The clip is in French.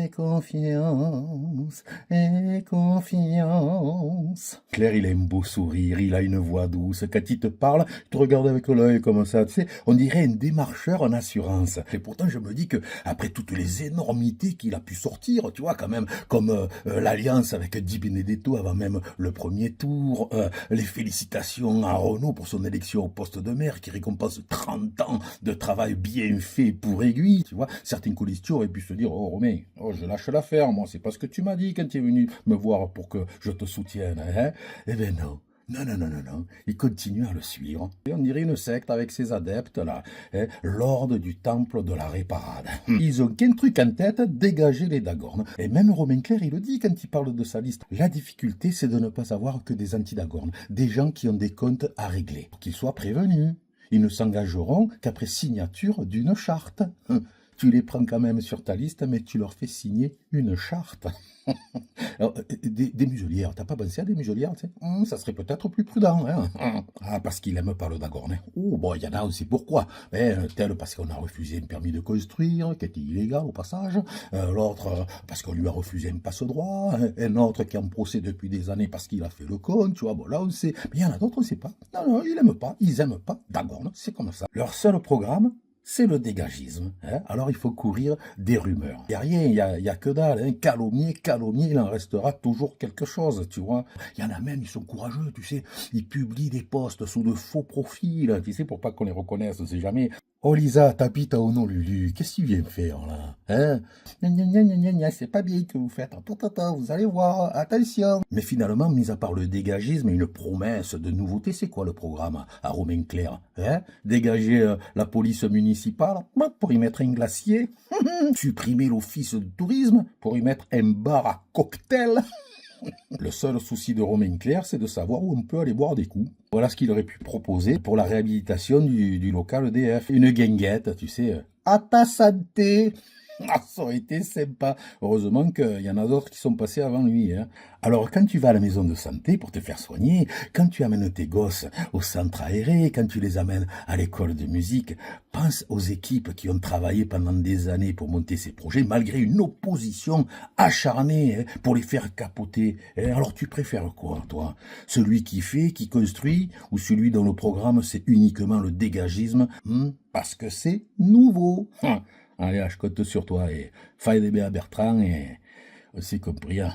et confiance, et confiance. Claire, il a un beau sourire, il a une voix douce. Quand il te parle, il te regarde avec l'œil comme ça, tu sais, on dirait un démarcheur en assurance. Et pourtant, je me dis que après toutes les énormités qu'il a pu sortir, tu vois, quand même, comme l'alliance avec Di Benedetto avant même le premier tour, les félicitations à Renault pour son élection au poste de maire qui récompense 30 ans de travail bien fait pour aiguille, tu vois. Certains colistiers auraient pu se dire, oh Romain, oh, je lâche l'affaire, moi, c'est pas ce que tu m'as dit quand tu es venu me voir pour que je te soutienne, hein. Eh ben non. Non, non, non, non, non. Il continue à le suivre. Et on dirait une secte avec ses adeptes, là. Hein, l'ordre du temple de la réparade. Ils ont qu'un truc en tête, dégager les dagornes. Et même Romain Clerc, il le dit quand il parle de sa liste. La difficulté, c'est de ne pas avoir que des anti-dagornes. Des gens qui ont des comptes à régler. Pour qu'ils soient prévenus. Ils ne s'engageront qu'après signature d'une charte. Tu les prends quand même sur ta liste, mais tu leur fais signer une charte. Alors, des muselières, t'as pas pensé à des muselières, tu sais ça serait peut-être plus prudent, hein. Ah, parce qu'il aime pas le dagorne. Oh, bon, il y en a aussi pourquoi. Tel parce qu'on a refusé un permis de construire, qui était illégal au passage. L'autre, parce qu'on lui a refusé un passe-droit. Un autre qui est en procès depuis des années parce qu'il a fait le con, tu vois. Bon, là, on sait. Mais il y en a d'autres, on sait pas. Non, non, ils aiment pas dagorne, c'est comme ça. Leur seul programme, c'est le dégagisme. Hein. Alors il faut courir des rumeurs. Il n'y a rien, il y a que dalle. Hein. Calomnier, il en restera toujours quelque chose, tu vois. Il y en a même, ils sont courageux, tu sais. Ils publient des posts sous de faux profils, tu sais, pour pas qu'on les reconnaisse, on sait jamais. Oh Lisa, tapis ta Honolulu, qu'est-ce que tu viens faire là, hein? C'est pas bien que vous faites. Vous allez voir, attention. Mais finalement, mis à part le dégagisme et une promesse de nouveauté, c'est quoi le programme à Romain Clerc, hein? Dégager la police municipale pour y mettre un glacier, supprimer l'office de tourisme pour y mettre un bar à cocktail. Le seul souci de Romain Clerc, c'est de savoir où on peut aller boire des coups. Voilà ce qu'il aurait pu proposer pour la réhabilitation du local EDF. Une guinguette, tu sais, à ta santé. Ah, ça aurait été sympa. Heureusement qu'il y en a d'autres qui sont passés avant lui. Hein. Alors, quand tu vas à la maison de santé pour te faire soigner, quand tu amènes tes gosses au centre aéré, quand tu les amènes à l'école de musique, pense aux équipes qui ont travaillé pendant des années pour monter ces projets, malgré une opposition acharnée hein, pour les faire capoter. Alors, tu préfères quoi, toi? Celui qui fait, qui construit, ou celui dont le programme, c'est uniquement le dégagisme parce que c'est nouveau. Allez, je compte sur toi et faille des à Bertrand et c'est compris. Hein.